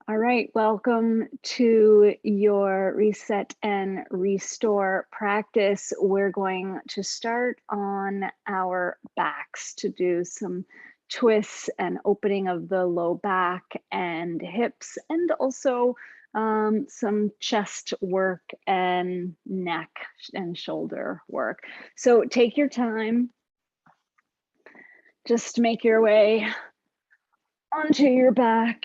All right, welcome to your reset and restore practice. We're going to start on our backs to do some twists and opening of the low back and hips, and also some chest work and neck and shoulder work. So take your time, just make your way onto your back.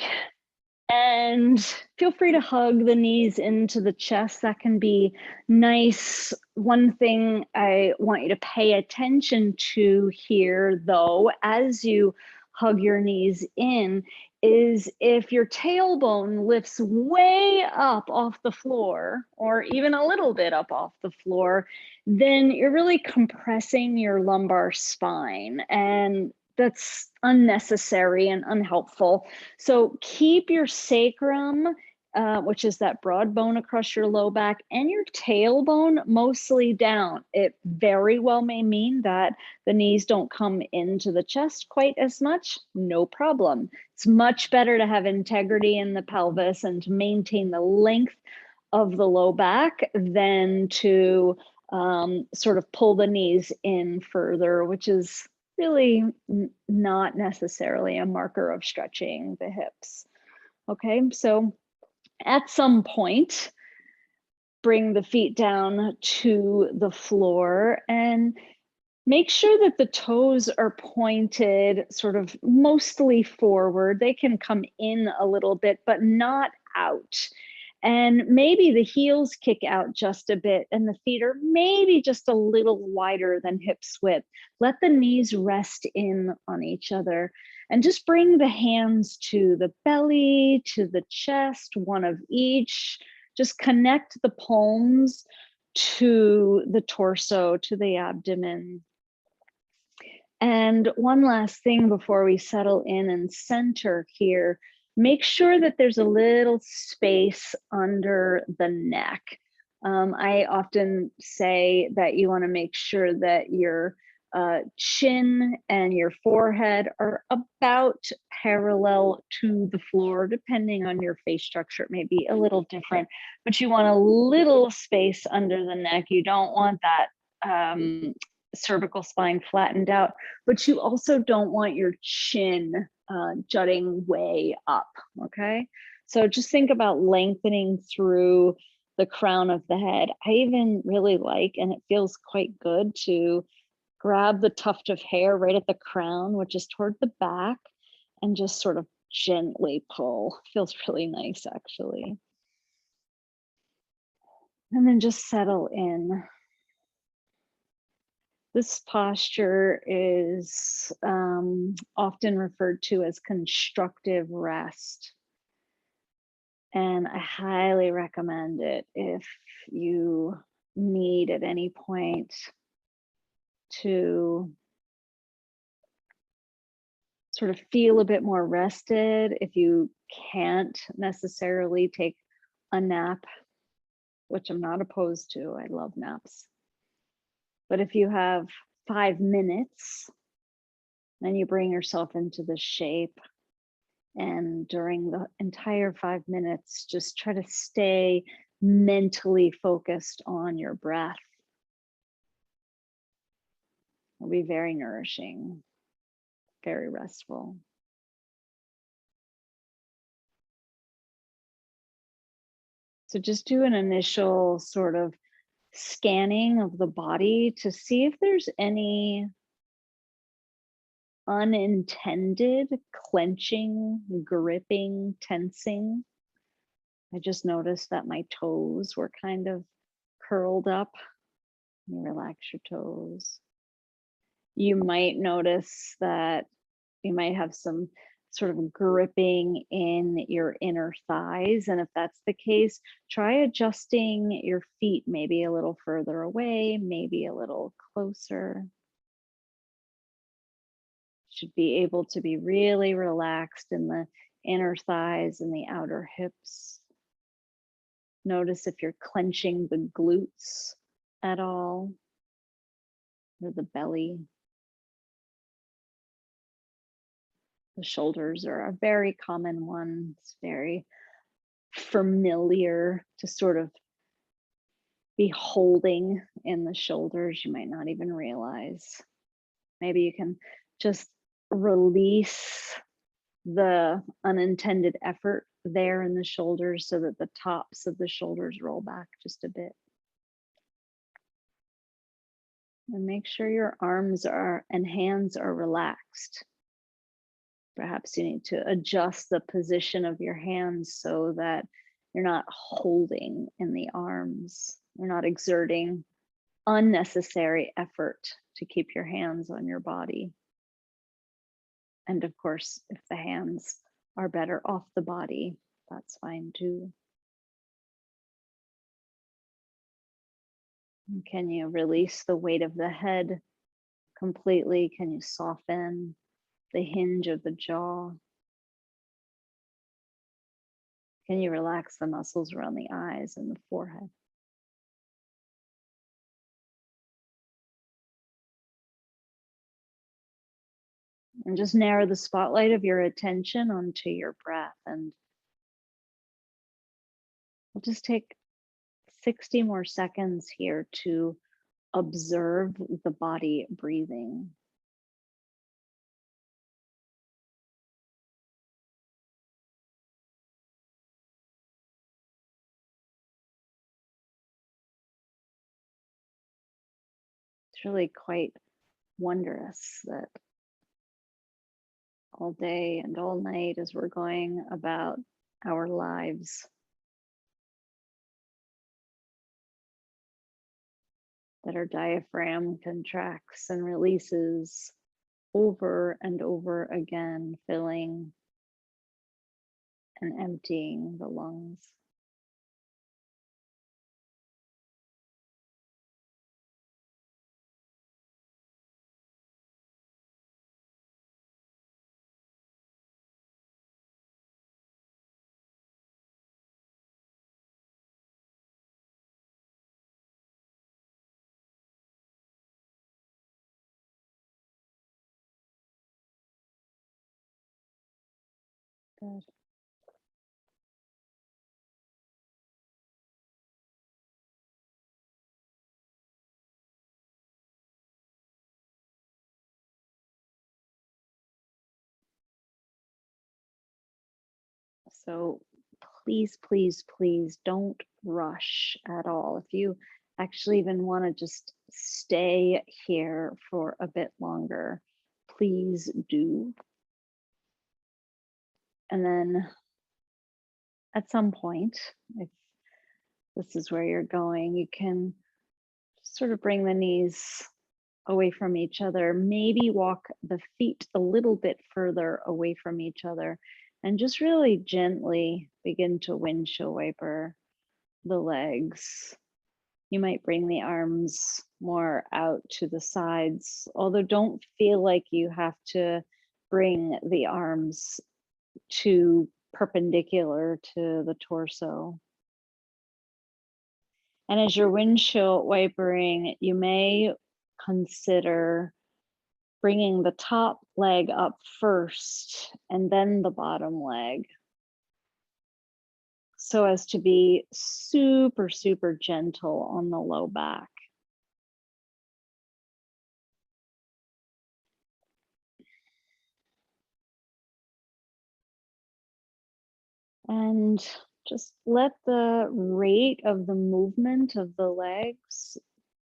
And feel free to hug the knees into the chest. That can be nice. One thing I want you to pay attention to here, though, as you hug your knees in, is if your tailbone lifts way up off the floor, or even a little bit up off the floor, then you're really compressing your lumbar spine. And that's unnecessary and unhelpful. So keep your sacrum, which is that broad bone across your low back, and your tailbone mostly down. It very well may mean that the knees don't come into the chest quite as much. No problem. It's much better to have integrity in the pelvis and to maintain the length of the low back than to sort of pull the knees in further, which is really not necessarily a marker of stretching the hips. Okay, so at some point, bring the feet down to the floor and make sure that the toes are pointed sort of mostly forward. They can come in a little bit, but not out. And maybe the heels kick out just a bit and the feet are maybe just a little wider than hips width. Let the knees rest in on each other and just bring the hands to the belly, to the chest, one of each. Just connect the palms to the torso, to the abdomen. And one last thing before we settle in and center here, make sure that there's a little space under the neck. I often say that you want to make sure that your chin and your forehead are about parallel to the floor. Depending on your face structure, it may be a little different, but you want a little space under the neck. You don't want that cervical spine flattened out, but you also don't want your chin jutting way up, okay? So just think about lengthening through the crown of the head. I even really like, and it feels quite good, to grab the tuft of hair right at the crown, which is toward the back, and just sort of gently pull. Feels really nice, actually. And then just settle in. This posture is often referred to as constructive rest. And I highly recommend it if you need at any point to sort of feel a bit more rested. If you can't necessarily take a nap, which I'm not opposed to, I love naps. But if you have 5 minutes, then you bring yourself into the shape. And during the entire 5 minutes, just try to stay mentally focused on your breath. It'll be very nourishing, very restful. So just do an initial sort of scanning of the body to see if there's any unintended clenching, gripping, tensing. I just noticed that my toes were kind of curled up. You relax your toes. You might notice that you might have some sort of gripping in your inner thighs. And if that's the case, try adjusting your feet maybe a little further away, maybe a little closer. Should be able to be really relaxed in the inner thighs and the outer hips. Notice if you're clenching the glutes at all, or the belly. The shoulders are a very common one. It's very familiar to sort of be holding in the shoulders. You might not even realize. Maybe you can just release the unintended effort there in the shoulders so that the tops of the shoulders roll back just a bit. And make sure your arms and hands are relaxed. Perhaps you need to adjust the position of your hands so that you're not holding in the arms. You're not exerting unnecessary effort to keep your hands on your body. And of course, if the hands are better off the body, that's fine too. And can you release the weight of the head completely? Can you soften the hinge of the jaw? Can you relax the muscles around the eyes and the forehead? And just narrow the spotlight of your attention onto your breath. And we'll just take 60 more seconds here to observe the body breathing. It's really quite wondrous that all day and all night as we're going about our lives, that our diaphragm contracts and releases over and over again, filling and emptying the lungs. Good. So please, please, please don't rush at all. If you actually even want to just stay here for a bit longer, please do. And then at some point, if this is where you're going, you can sort of bring the knees away from each other, maybe walk the feet a little bit further away from each other, and just really gently begin to windshield wiper the legs. You might bring the arms more out to the sides, although don't feel like you have to bring the arms to perpendicular to the torso. And as you're windshield wipering, you may consider bringing the top leg up first and then the bottom leg, so as to be super, super gentle on the low back. And just let the rate of the movement of the legs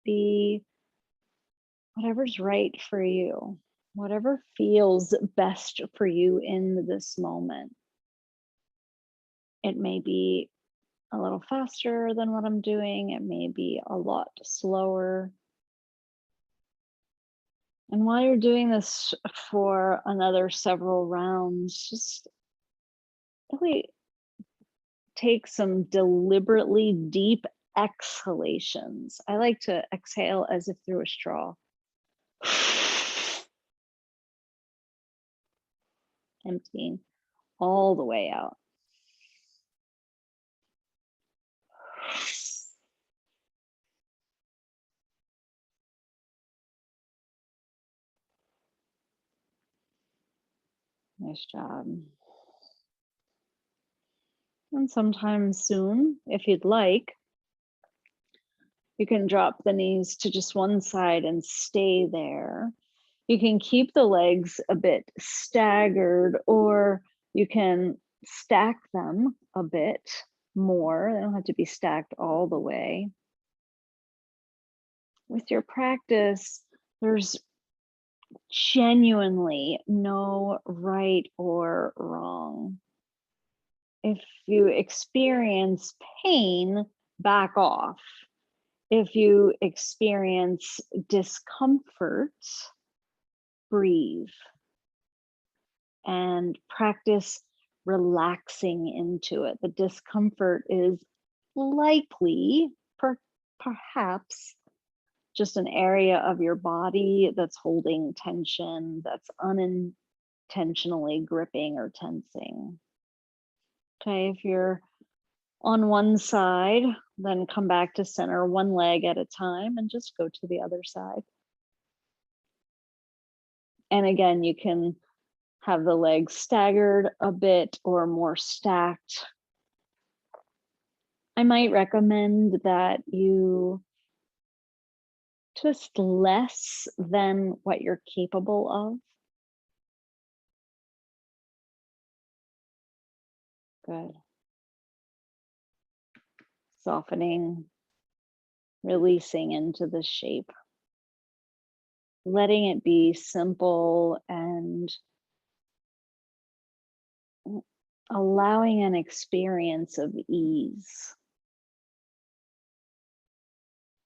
be whatever's right for you, whatever feels best for you in this moment. It may be a little faster than what I'm doing. It may be a lot slower. And while you're doing this for another several rounds, just really take some deliberately deep exhalations. I like to exhale as if through a straw. Emptying all the way out. Nice job. And sometime soon, if you'd like, you can drop the knees to just one side and stay there. You can keep the legs a bit staggered, or you can stack them a bit more. They don't have to be stacked all the way. With your practice, there's genuinely no right or wrong. If you experience pain, back off. If you experience discomfort, breathe and practice relaxing into it. The discomfort is likely, perhaps, just an area of your body that's holding tension, that's unintentionally gripping or tensing. Okay, if you're on one side, then come back to center one leg at a time and just go to the other side. And again, you can have the legs staggered a bit or more stacked. I might recommend that you twist less than what you're capable of. Good. Softening, releasing into the shape. Letting it be simple and allowing an experience of ease.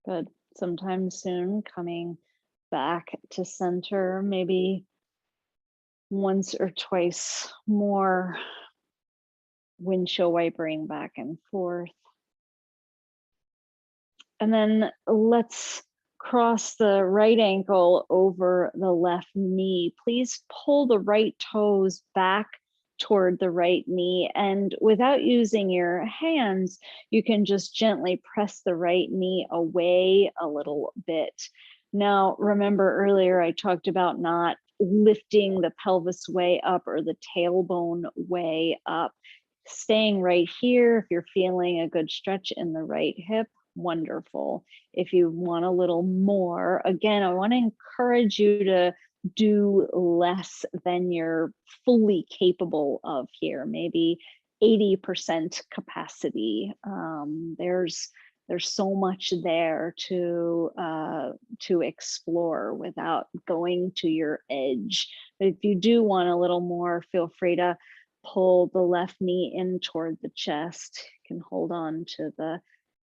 Good. Sometime soon, coming back to center, maybe once or twice more, windshield wipering back and forth. And then let's cross the right ankle over the left knee. Please pull the right toes back toward the right knee. And without using your hands, you can just gently press the right knee away a little bit. Now, remember earlier I talked about not lifting the pelvis way up or the tailbone way up. Staying right here, if you're feeling a good stretch in the right hip, wonderful. If you want a little more, again, I want to encourage you to do less than you're fully capable of here, maybe 80% capacity. There's so much there to explore without going to your edge. But if you do want a little more, feel free to pull the left knee in toward the chest. You can hold on to the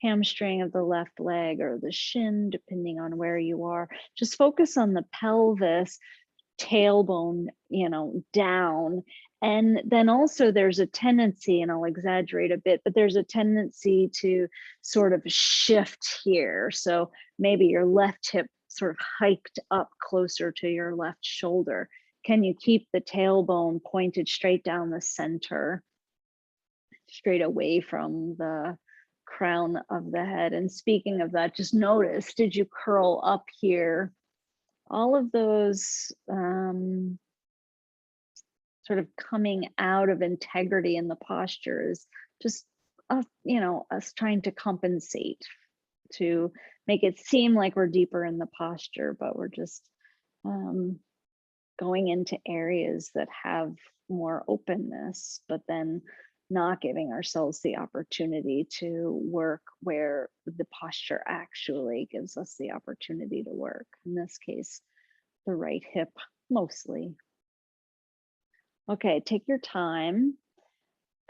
hamstring of the left leg or the shin, depending on where you are. Just focus on the pelvis, tailbone, down. And then also there's a tendency, and I'll exaggerate a bit, but there's a tendency to sort of shift here. So maybe your left hip sort of hiked up closer to your left shoulder. Can you keep the tailbone pointed straight down the center, straight away from the crown of the head? And speaking of that, just notice, did you curl up here? All of those sort of coming out of integrity in the posture is just us trying to compensate, to make it seem like we're deeper in the posture, but we're just going into areas that have more openness, but then not giving ourselves the opportunity to work where the posture actually gives us the opportunity to work. In this case, the right hip mostly. Okay, take your time.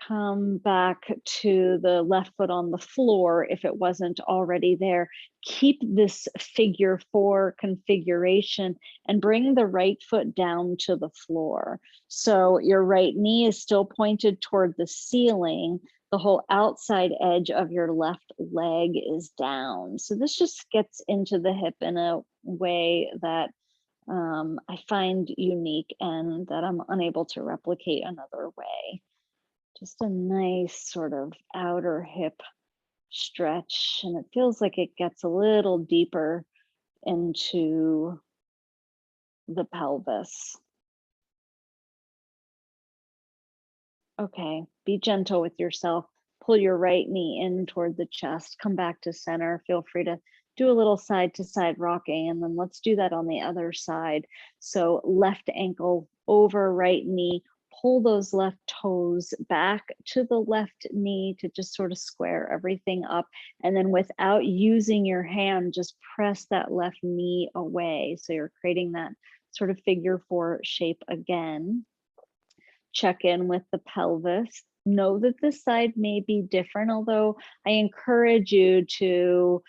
Come back to the left foot on the floor if it wasn't already there. Keep this figure 4 configuration and bring the right foot down to the floor. So your right knee is still pointed toward the ceiling. The whole outside edge of your left leg is down. So this just gets into the hip in a way that I find unique and that I'm unable to replicate another way. Just a nice sort of outer hip stretch, and it feels like it gets a little deeper into the pelvis. Okay, be gentle with yourself. pull your right knee in toward the chest, come back to center. Feel free to do a little side to side rocking, and then let's do that on the other side. So left ankle over right knee, pull those left toes back to the left knee to just sort of square everything up. And then without using your hand, just press that left knee away. So you're creating that sort of figure 4 shape again. Check in with the pelvis. Know that this side may be different, although I encourage you to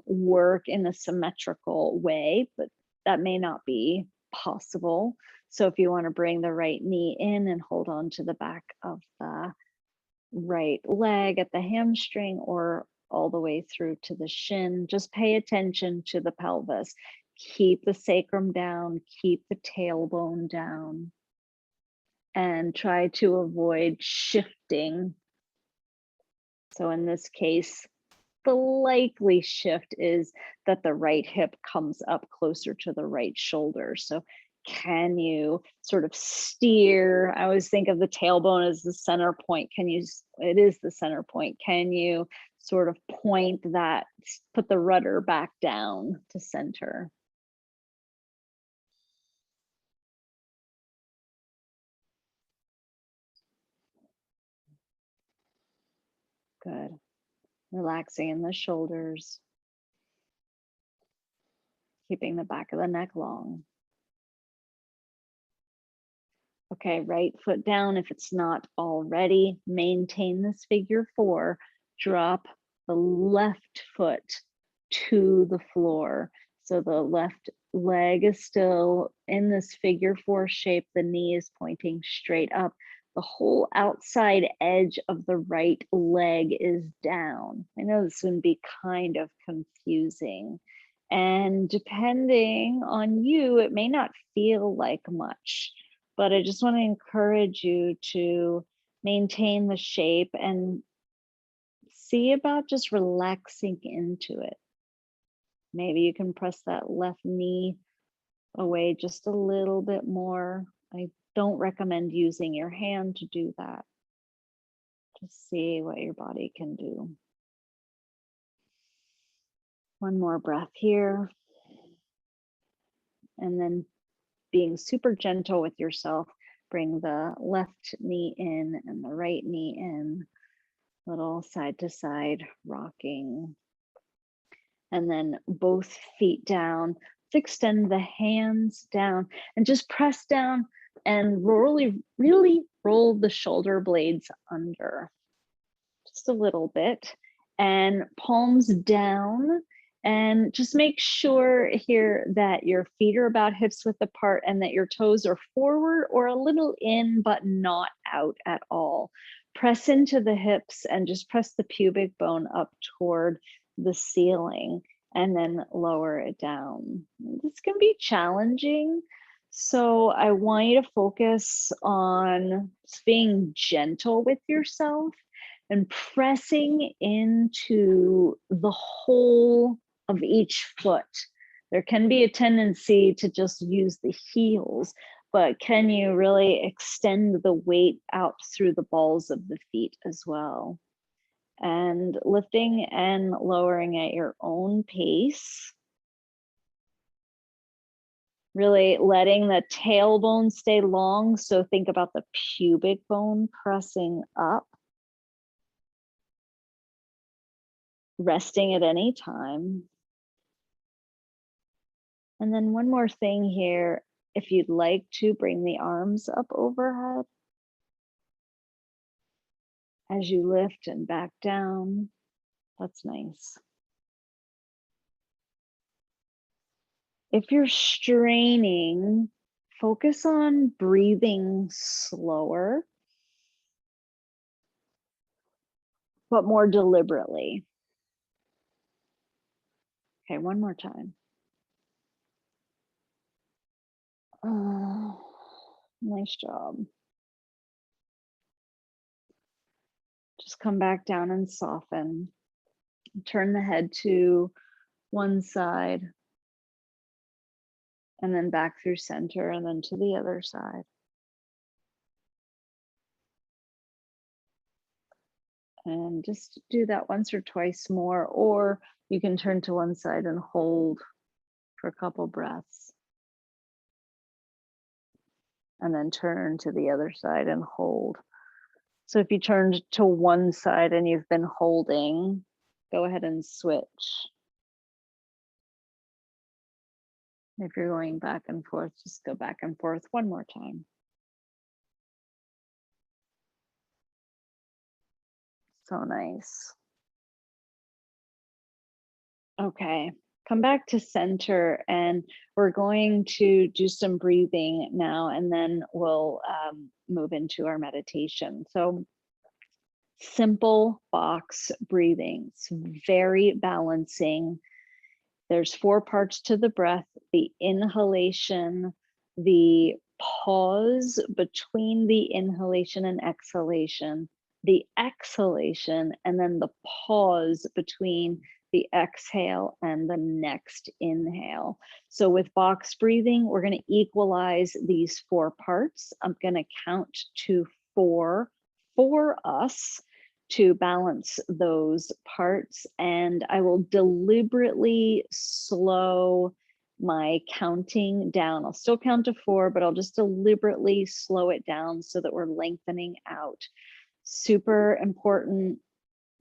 work in a symmetrical way, but that may not be possible. So if you want to bring the right knee in and hold on to the back of the right leg at the hamstring or all the way through to the shin, just pay attention to the pelvis. Keep the sacrum down, keep the tailbone down, and try to avoid shifting. So in this case, the likely shift is that the right hip comes up closer to the right shoulder. So can you sort of steer? I always think of the tailbone as the center point. It is the center point. Can you sort of point that, put the rudder back down to center? Good. Relaxing in the shoulders. Keeping the back of the neck long. Okay, right foot down if it's not already. Maintain this figure 4. Drop the left foot to the floor. So the left leg is still in this figure 4 shape. The knee is pointing straight up. The whole outside edge of the right leg is down. I know this would be kind of confusing. And depending on you, it may not feel like much, but I just want to encourage you to maintain the shape and see about just relaxing into it. Maybe you can press that left knee away just a little bit more. I don't recommend using your hand to do that. Just see what your body can do. One more breath here. And then being super gentle with yourself, bring the left knee in and the right knee in, little side to side rocking. And then both feet down. Let's extend the hands down and just press down and really roll the shoulder blades under just a little bit, and palms down. And just make sure here that your feet are about hips width apart and that your toes are forward or a little in, but not out at all. Press into the hips and just press the pubic bone up toward the ceiling and then lower it down. This can be challenging. So I want you to focus on just being gentle with yourself and pressing into the whole of each foot. There can be a tendency to just use the heels, but can you really extend the weight out through the balls of the feet as well? And lifting and lowering at your own pace. Really letting the tailbone stay long. So think about the pubic bone pressing up. Resting at any time. And then one more thing here, if you'd like to bring the arms up overhead as you lift and back down, that's nice. If you're straining, focus on breathing slower, but more deliberately. Okay, one more time. Nice job. Just come back down and soften. Turn the head to one side and then back through center and then to the other side. And just do that once or twice more, or you can turn to one side and hold for a couple breaths. And then turn to the other side and hold. So if you turned to one side and you've been holding, go ahead and switch. If you're going back and forth, just go back and forth one more time. So nice. Okay, come back to center, and we're going to do some breathing now, and then we'll move into our meditation. So simple box breathing, it's very balancing. There's 4 parts to the breath: the inhalation, the pause between the inhalation and exhalation, the exhalation, and then the pause between the exhale and the next inhale. So with box breathing, we're going to equalize these 4 parts. I'm going to count to 4 for us to balance those parts, and I will deliberately slow my counting down. I'll still count to 4, but I'll just deliberately slow it down so that we're lengthening out. Super important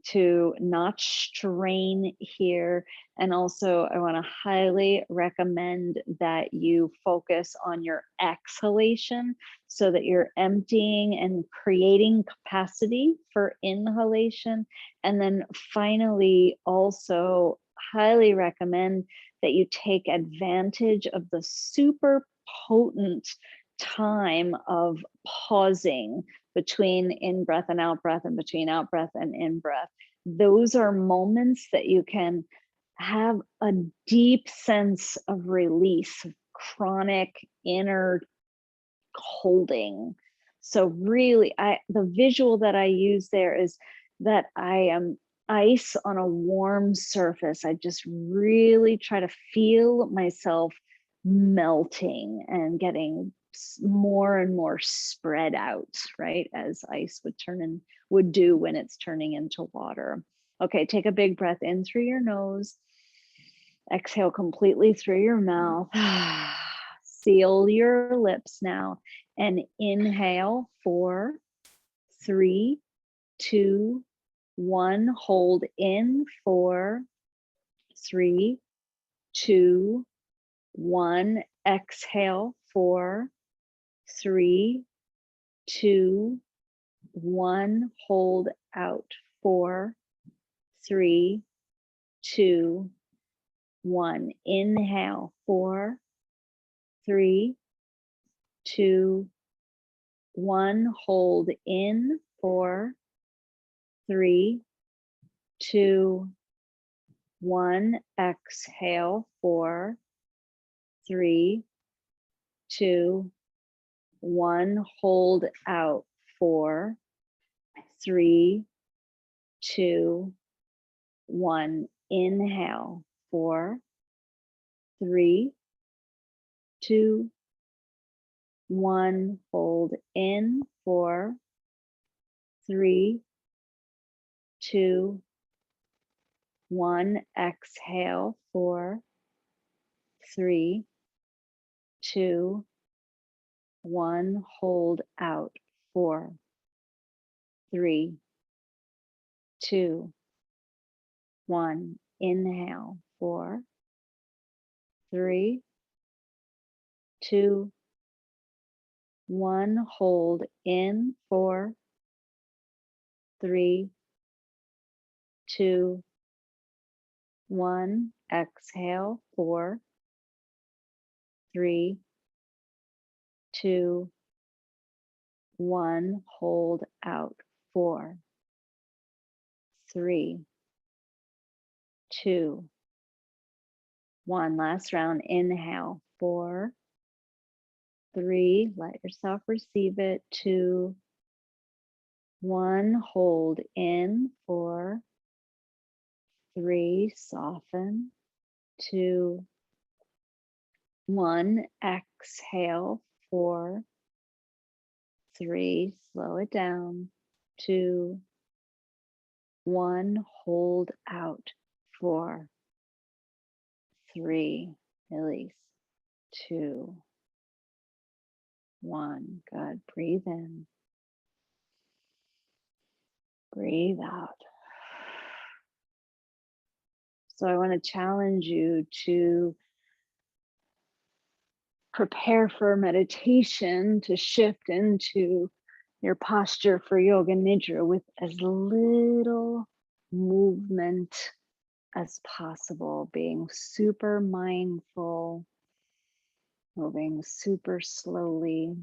to not strain here. And also, I want to highly recommend that you focus on your exhalation so that you're emptying and creating capacity for inhalation. And then finally, also highly recommend that you take advantage of the super potent time of pausing between in breath and out breath, and between out breath and in breath. Those are moments that you can have a deep sense of release, of chronic inner holding. So really, the visual that I use there is that I am ice on a warm surface. I just really try to feel myself melting and getting more and more spread out, right? As ice would do when it's turning into water. Okay, take a big breath in through your nose. Exhale completely through your mouth. Seal your lips now and inhale 4, 3, 2, 1. Hold in 4, 3, 2, 1. Exhale 4, 3, 2, 1. Hold out 4, 3, 2, 1. Inhale 4, 3, 2, 1. Hold in 4, 3, 2, 1. Exhale 4, 3, 2, 1. Hold out 4, 3, 2, 1. Inhale 4, 3, 2, 1. Hold in 4, 3, 2, 1. Exhale 4, 3, 2, 1. Hold out 4, 3, 2, 1. Inhale 4, 3, 2, 1. Hold in 4, 3, 2, 1. Exhale 4, 3, 2, 1. Hold out 4, 3, 2, 1. Last round. Inhale 4, 3. Let yourself receive it. 2, 1. Hold in 4, 3. Soften. 2, 1. Exhale 4, 3. Slow it down. 2, 1, hold out. 4, 3, release. 2, 1. Good. Breathe in. Breathe out. So I want to challenge you to prepare for meditation, to shift into your posture for Yoga Nidra with as little movement as possible, being super mindful, moving super slowly.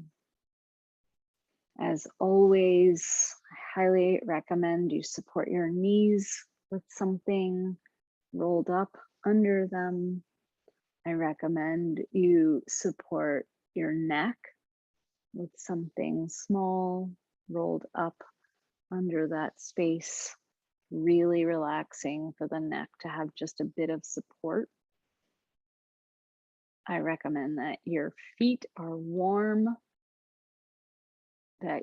As always, I highly recommend you support your knees with something rolled up under them. I recommend you support your neck with something small rolled up under that space, really relaxing for the neck to have just a bit of support. I recommend that your feet are warm, that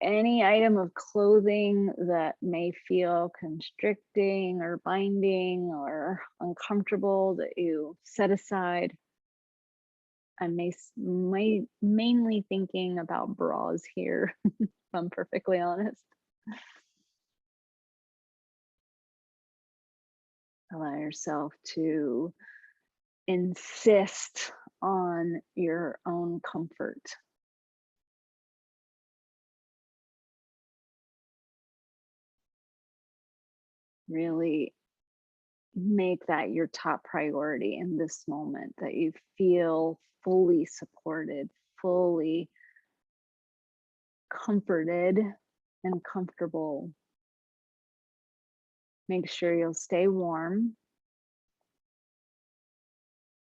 any item of clothing that may feel constricting or binding or uncomfortable that you set aside. I'm mainly thinking about bras here, if I'm perfectly honest. Allow yourself to insist on your own comfort. Really make that your top priority in this moment, that you feel fully supported, fully comforted and comfortable. Make sure you'll stay warm,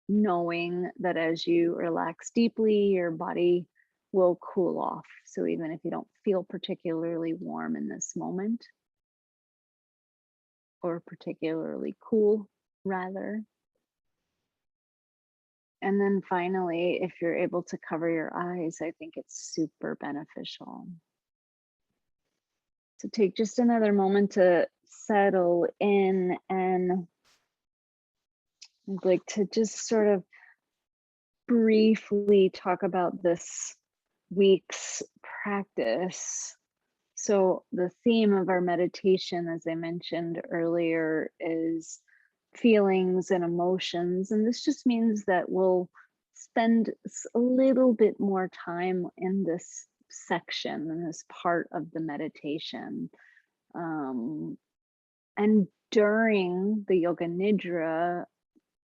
knowing that as you relax deeply, your body will cool off. So even if you don't feel particularly warm in this moment, or particularly cool, rather. And then finally, if you're able to cover your eyes, I think it's super beneficial. So take just another moment to settle in, and I'd like to just sort of briefly talk about this week's practice. So the theme of our meditation, as I mentioned earlier, is feelings and emotions. And this just means that we'll spend a little bit more time in this section, in this part of the meditation. And during the Yoga Nidra,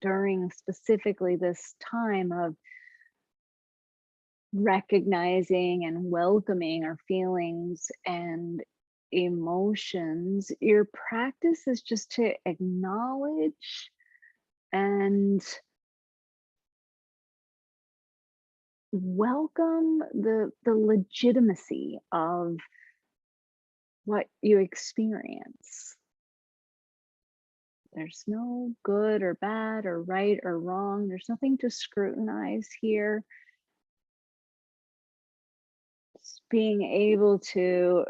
during specifically this time of recognizing and welcoming our feelings and emotions, your practice is just to acknowledge and welcome the legitimacy of what you experience. There's no good or bad or right or wrong. There's nothing to scrutinize here. Just being able to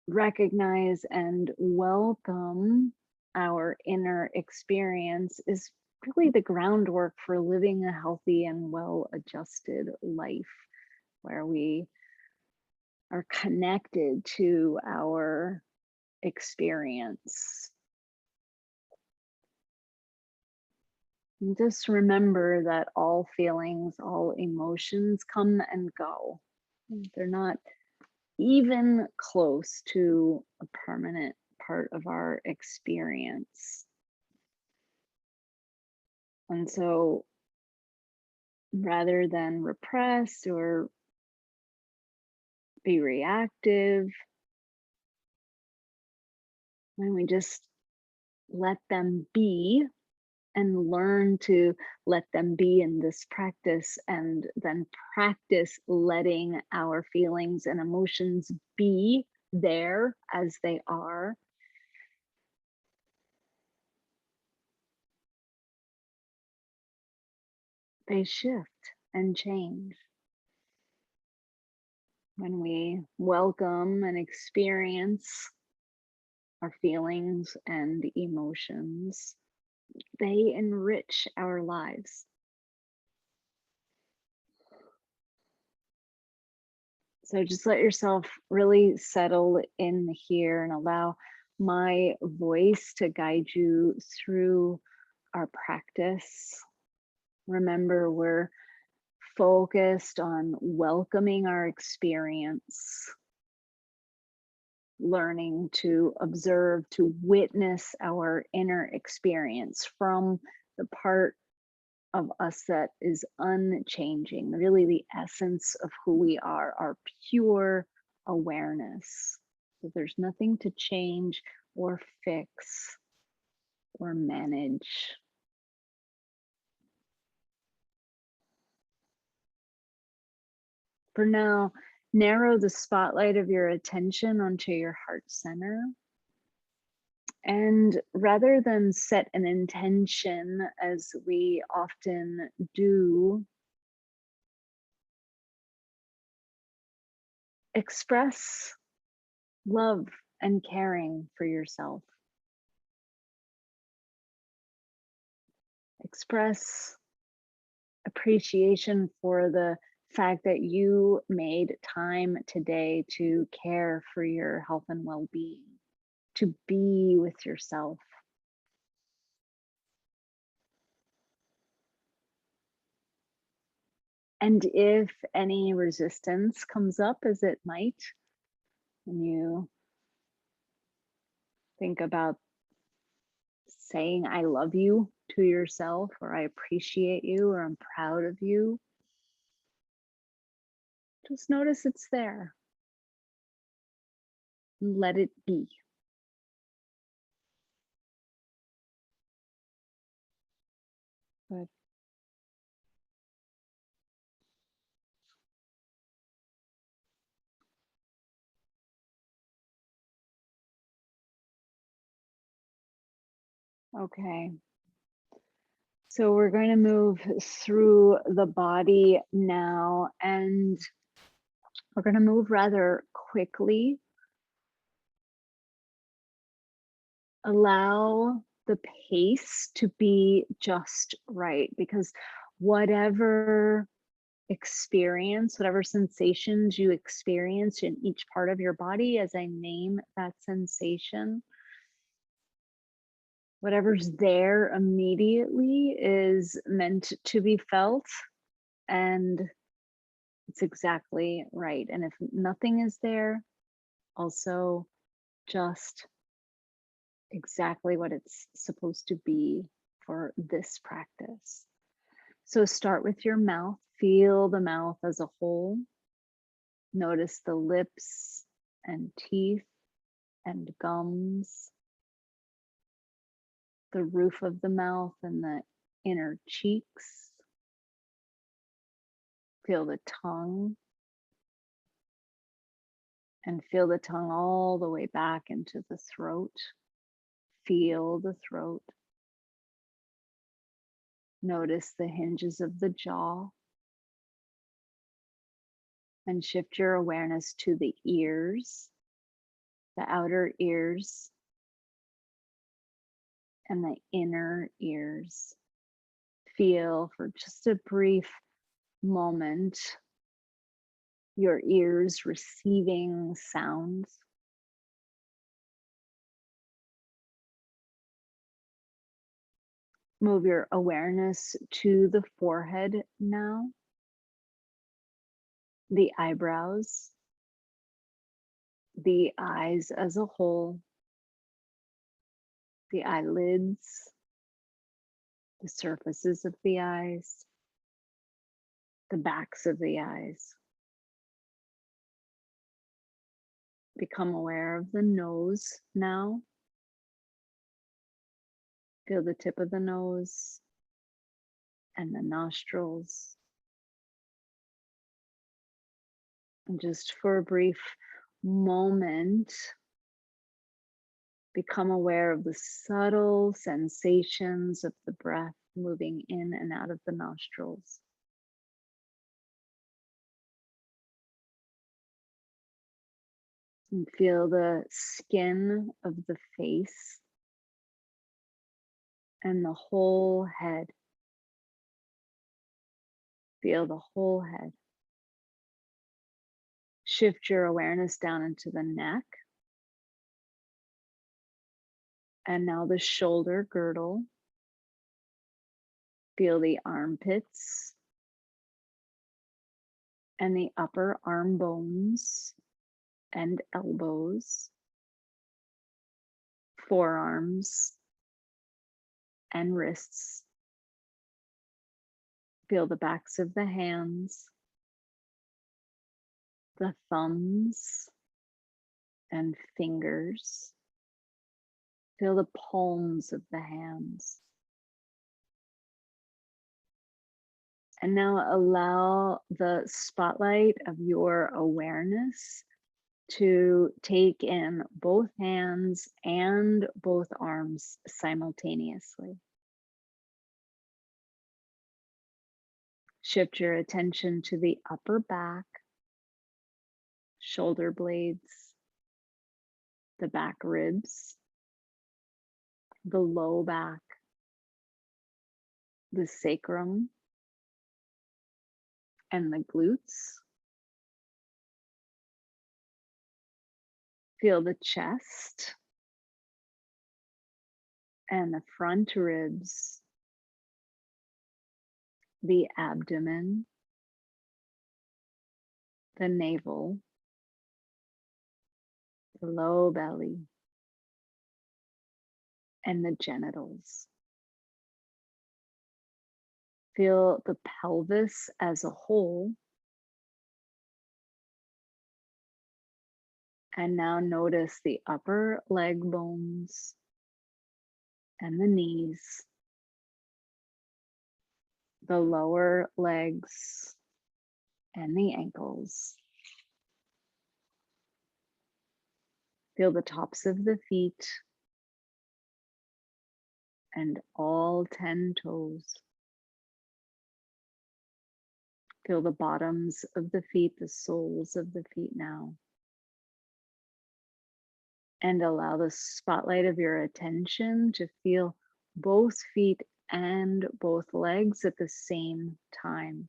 recognize and welcome our inner experience is really the groundwork for living a healthy and well-adjusted life, where we are connected to our experience. And just remember that all feelings, all emotions come and go. They're not even close to a permanent part of our experience. And so rather than repress or be reactive, when we just let them be and learn to let them be in this practice, and then practice letting our feelings and emotions be there as they are, they shift and change. When we welcome and experience our feelings and emotions, they enrich our lives. So just let yourself really settle in here and allow my voice to guide you through our practice. Remember, we're focused on welcoming our experience, learning to observe, to witness our inner experience from the part of us that is unchanging, really the essence of who we are, our pure awareness. So there's nothing to change or fix or manage. For now, narrow the spotlight of your attention onto your heart center. And rather than set an intention, as we often do, express love and caring for yourself. Express appreciation for the fact that you made time today to care for your health and well-being, to be with yourself. And if any resistance comes up, as it might, when you think about saying I love you to yourself, or I appreciate you, or I'm proud of you, just notice it's there and let it be. Good. Okay. So we're going to move through the body now, and we're going to move rather quickly. Allow the pace to be just right, because whatever experience, whatever sensations you experience in each part of your body, as I name that sensation, whatever's there immediately is meant to be felt, and it's exactly right. And if nothing is there, also just exactly what it's supposed to be for this practice. So start with your mouth, feel the mouth as a whole. Notice the lips and teeth and gums, the roof of the mouth and the inner cheeks. Feel the tongue, and feel the tongue all the way back into the throat. Feel the throat. Notice the hinges of the jaw, and shift your awareness to the ears, the outer ears, and the inner ears. Feel for just a brief moment your ears receiving sounds. Move your awareness to the forehead now, the eyebrows, the eyes as a whole, the eyelids, the surfaces of the eyes, the backs of the eyes. Become aware of the nose now. Feel the tip of the nose and the nostrils. And just for a brief moment, become aware of the subtle sensations of the breath moving in and out of the nostrils. And feel the skin of the face and the whole head. Feel the whole head. Shift your awareness down into the neck. And now the shoulder girdle. Feel the armpits and the upper arm bones and elbows, forearms and wrists. Feel the backs of the hands, the thumbs and fingers. Feel the palms of the hands. And now allow the spotlight of your awareness to take in both hands and both arms simultaneously. Shift your attention to the upper back, shoulder blades, the back ribs, the low back, the sacrum, and the glutes. Feel the chest and the front ribs, the abdomen, the navel, the low belly, and the genitals. Feel the pelvis as a whole. And now notice the upper leg bones and the knees, the lower legs and the ankles. Feel the tops of the feet and all 10 toes. Feel the bottoms of the feet, the soles of the feet now. And allow the spotlight of your attention to feel both feet and both legs at the same time.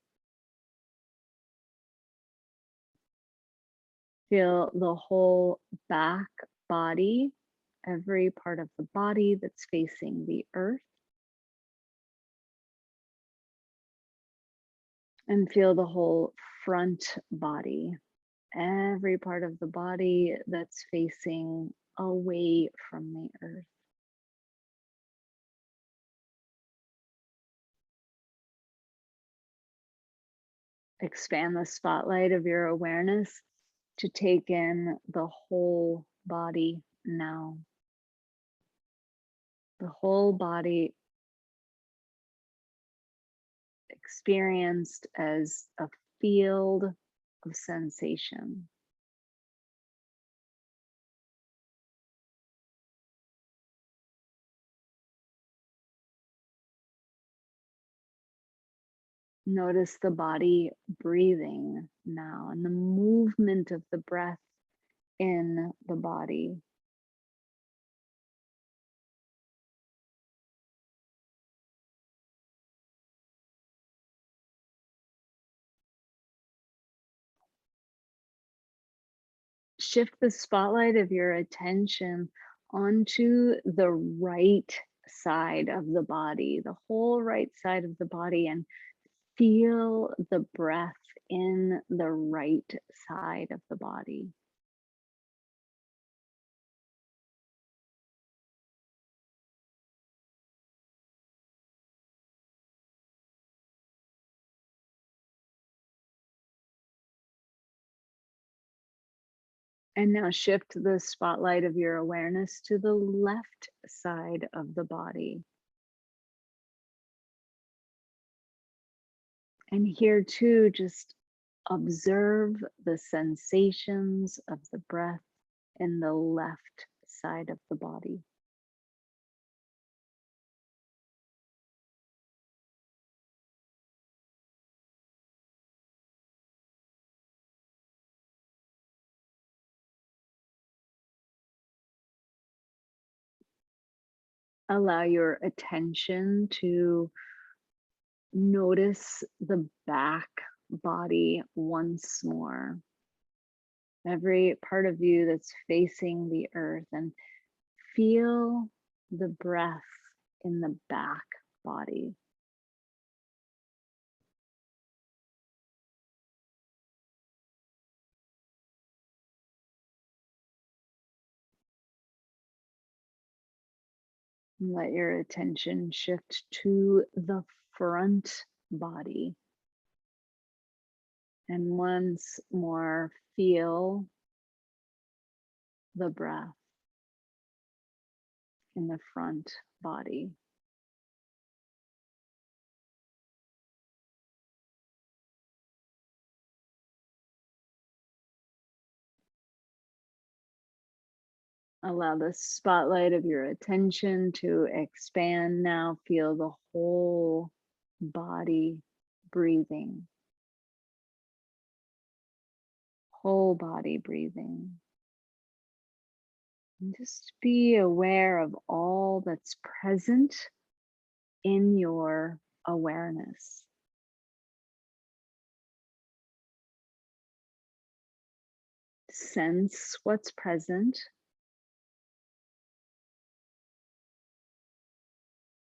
Feel the whole back body, every part of the body that's facing the earth. And feel the whole front body, every part of the body that's facing away from the earth. Expand the spotlight of your awareness to take in the whole body now. The whole body experienced as a field of sensation. Notice the body breathing now and the movement of the breath in the body. Shift the spotlight of your attention onto the right side of the body, the whole right side of the body, and feel the breath in the right side of the body. And now shift the spotlight of your awareness to the left side of the body. And here too, just observe the sensations of the breath in the left side of the body. allow your attention to notice the back body once more. Every part of you that's facing the earth, and feel the breath in the back body. Let your attention shift to the front body. And once more, feel the breath in the front body. Allow the spotlight of your attention to expand. Now feel the whole body breathing. Whole body breathing. And just be aware of all that's present in your awareness. Sense what's present.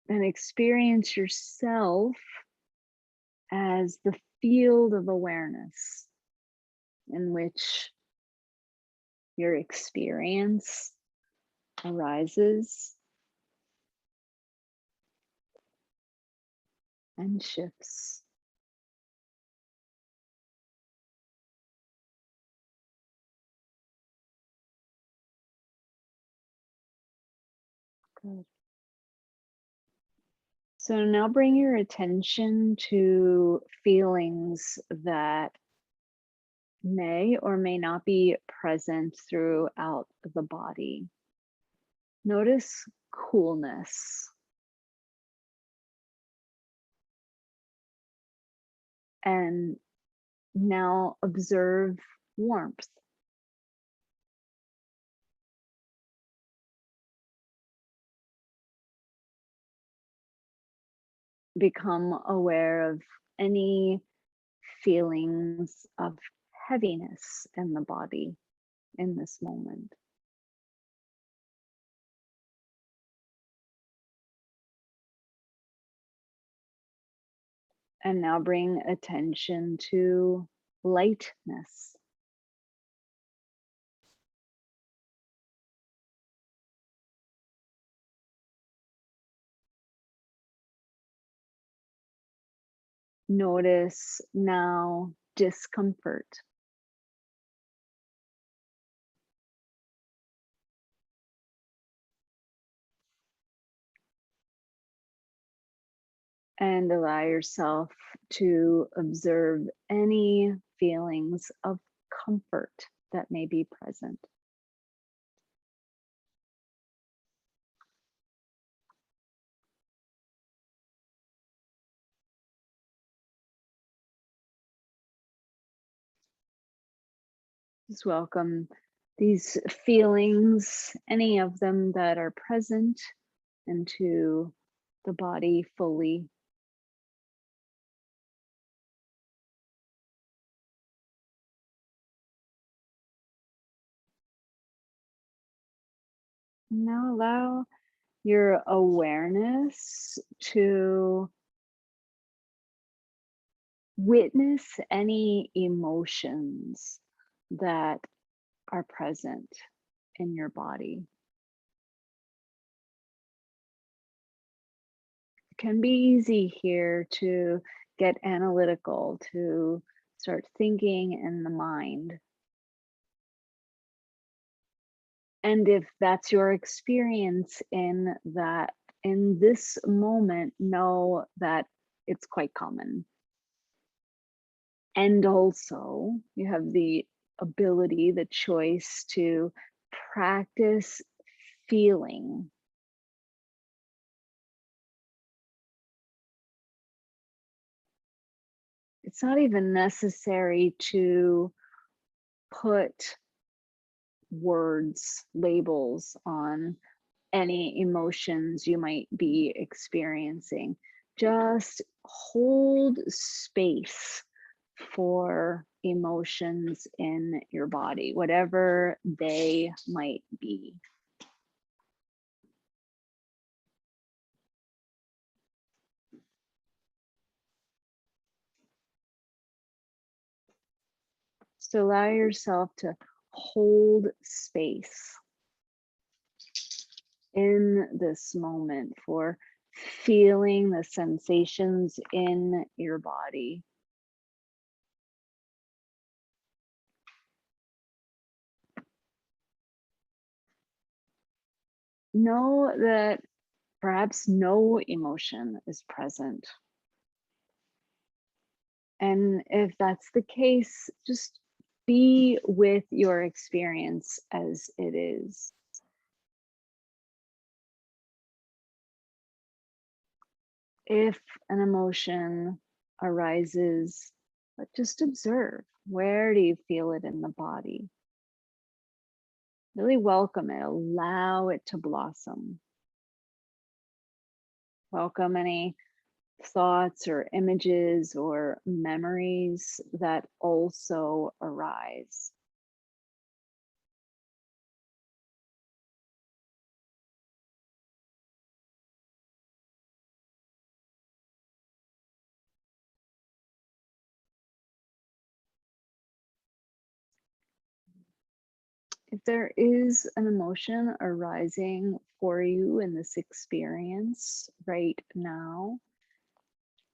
And experience yourself as the field of awareness in which your experience arises and shifts. Good. So now bring your attention to feelings that may or may not be present throughout the body. Notice coolness. And now observe warmth. Become aware of any feelings of heaviness in the body in this moment. And now bring attention to lightness. Notice now discomfort. And allow yourself to observe any feelings of comfort that may be present. Just welcome these feelings, any of them that are present, into the body fully. Now allow your awareness to witness any emotions that are present in your body. It can be easy here to get analytical, to start thinking in the mind. And if that's your experience in this moment, know that it's quite common. And also, you have the ability, the choice to practice feeling. It's not even necessary to put words, labels on any emotions you might be experiencing. Just hold space for emotions in your body, whatever they might be. So allow yourself to hold space in this moment for feeling the sensations in your body. Know that perhaps no emotion is present. And if that's the case, just be with your experience as it is. If an emotion arises, just observe. Where do you feel it in the body? Really welcome it, allow it to blossom. Welcome any thoughts or images or memories that also arise. If there is an emotion arising for you in this experience right now,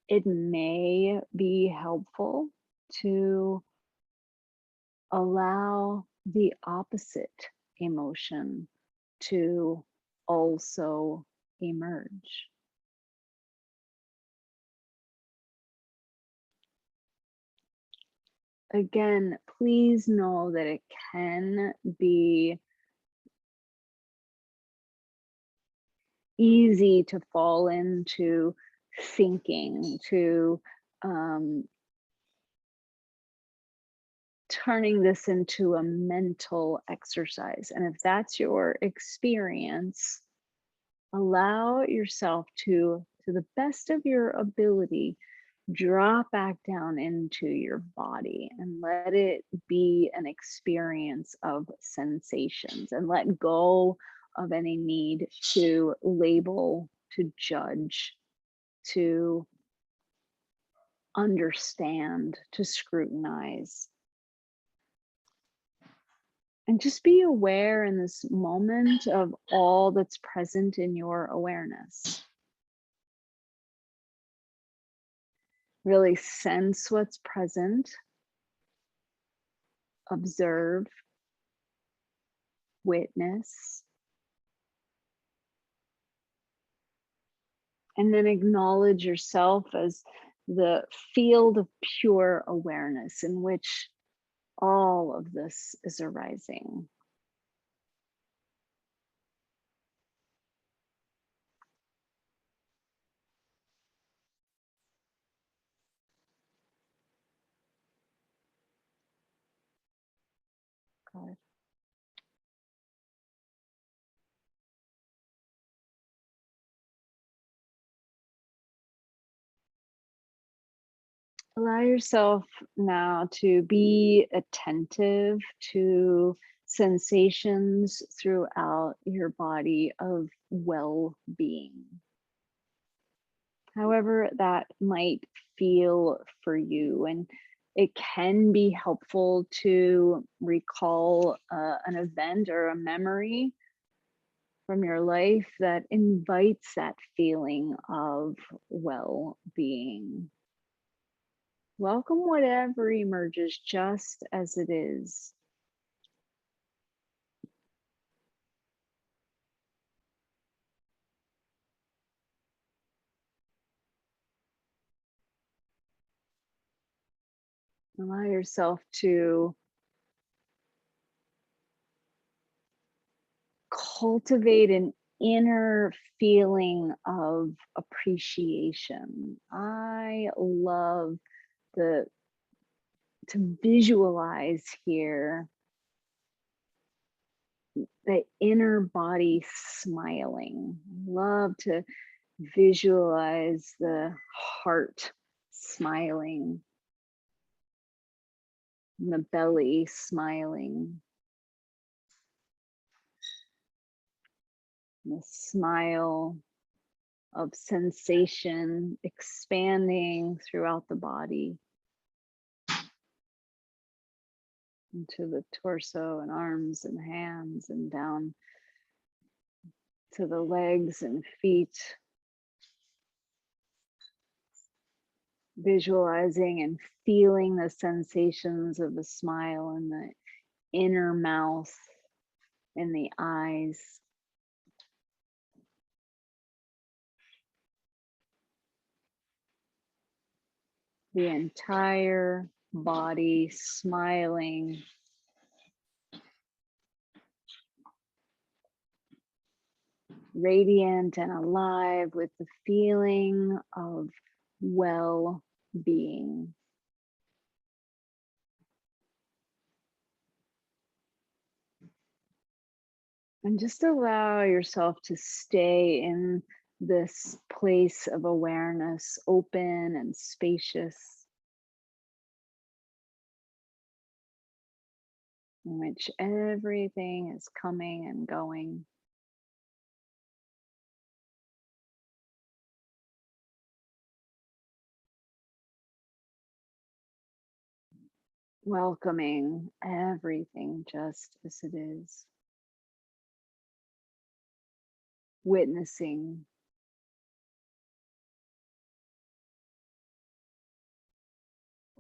it may be helpful to allow the opposite emotion to also emerge. Again, please know that it can be easy to fall into thinking, to turning this into a mental exercise. And if that's your experience, allow yourself to the best of your ability, drop back down into your body and let it be an experience of sensations, and let go of any need to label, to judge, to understand, to scrutinize. And just be aware in this moment of all that's present in your awareness. Really sense what's present, observe, witness, and then acknowledge yourself as the field of pure awareness in which all of this is arising. Good. Allow yourself now to be attentive to sensations throughout your body of well-being. However that might feel for you. And it can be helpful to recall an event or a memory from your life that invites that feeling of well-being. Welcome whatever emerges just as it is. Allow yourself to cultivate an inner feeling of appreciation. I love to visualize here the inner body smiling. Love to visualize the heart smiling, and the belly smiling. The smile of sensation expanding throughout the body into the torso and arms and hands and down to the legs and feet. Visualizing and feeling the sensations of the smile in the inner mouth, in the eyes. The entire body smiling. Radiant and alive with the feeling of well-being. And just allow yourself to stay in this place of awareness, open and spacious, in which everything is coming and going. Welcoming everything just as it is. Witnessing.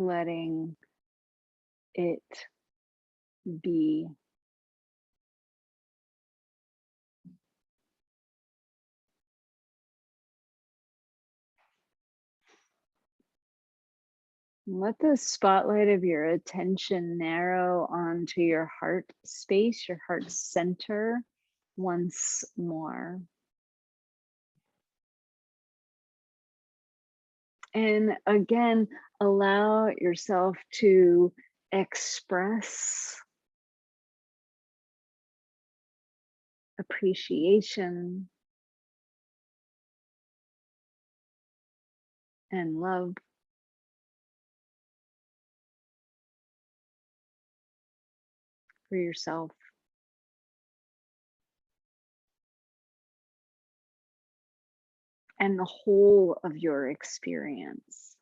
Letting it be. Let the spotlight of your attention narrow onto your heart space, your heart center once more. And again, allow yourself to express appreciation and love for yourself. And the whole of your experience.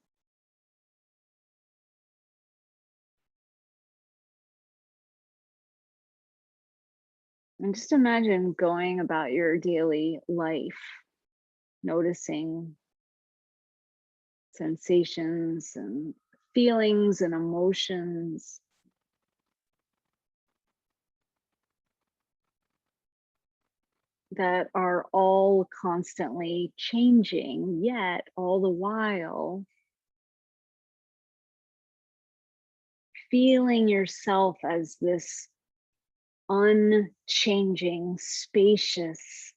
And just imagine going about your daily life, noticing sensations and feelings and emotions that are all constantly changing, yet all the while feeling yourself as this unchanging, spacious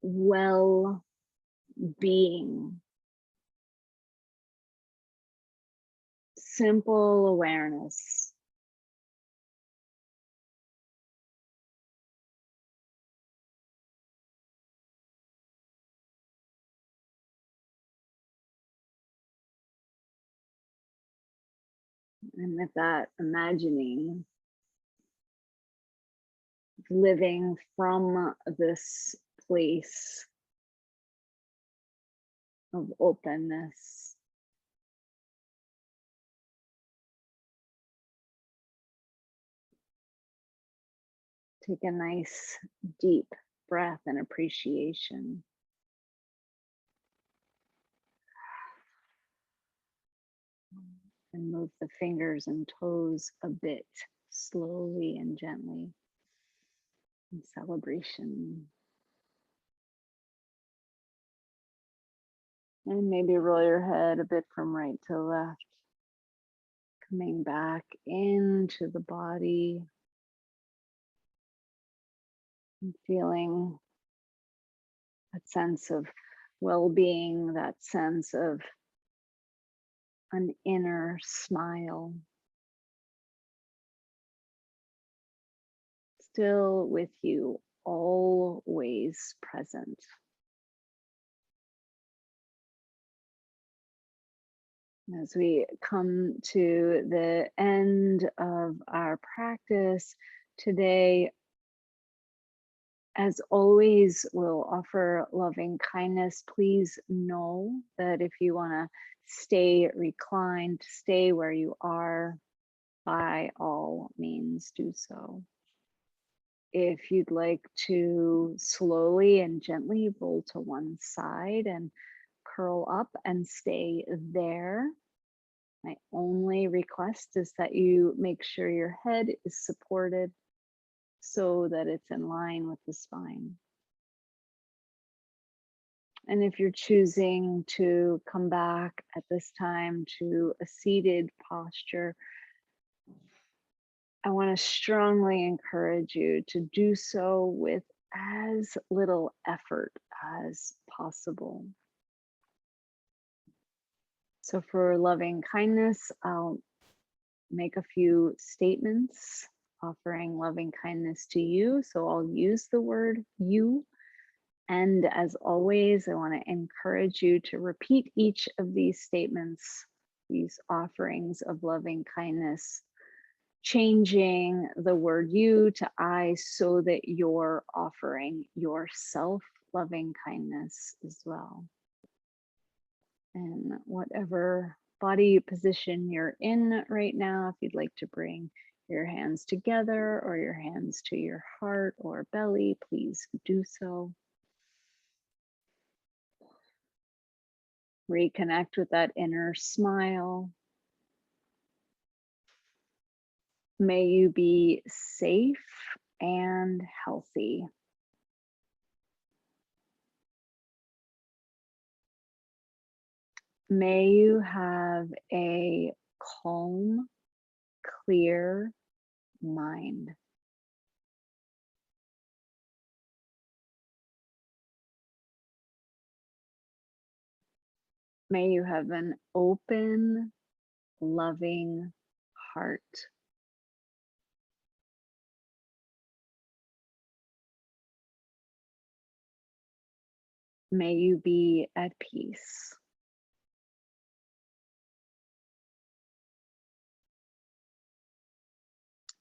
well-being. Simple awareness. And with that, imagining living from this place of openness. Take a nice deep breath and appreciation. And move the fingers and toes a bit slowly and gently in celebration. And maybe roll your head a bit from right to left, coming back into the body and feeling that sense of well-being, that sense of an inner smile. still with you, always present. As we come to the end of our practice today, as always, we'll offer loving kindness. Please know that if you want to stay reclined, stay where you are, by all means do so. If you'd like to slowly and gently roll to one side and curl up and stay there, my only request is that you make sure your head is supported so that it's in line with the spine. And if you're choosing to come back at this time to a seated posture, I want to strongly encourage you to do so with as little effort as possible. So for loving kindness, I'll make a few statements offering loving kindness to you. So I'll use the word you. And as always, I want to encourage you to repeat each of these statements, these offerings of loving kindness, changing the word you to I so that you're offering yourself loving kindness as well. And whatever body position you're in right now, if you'd like to bring your hands together or your hands to your heart or belly, please do so. Reconnect with that inner smile. May you be safe and healthy. May you have a calm, clear mind. May you have an open, loving heart. May you be at peace.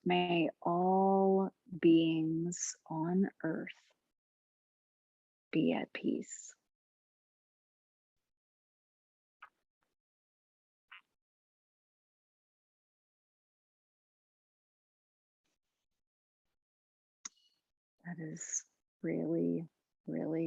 May all beings on earth be at peace. That is really, really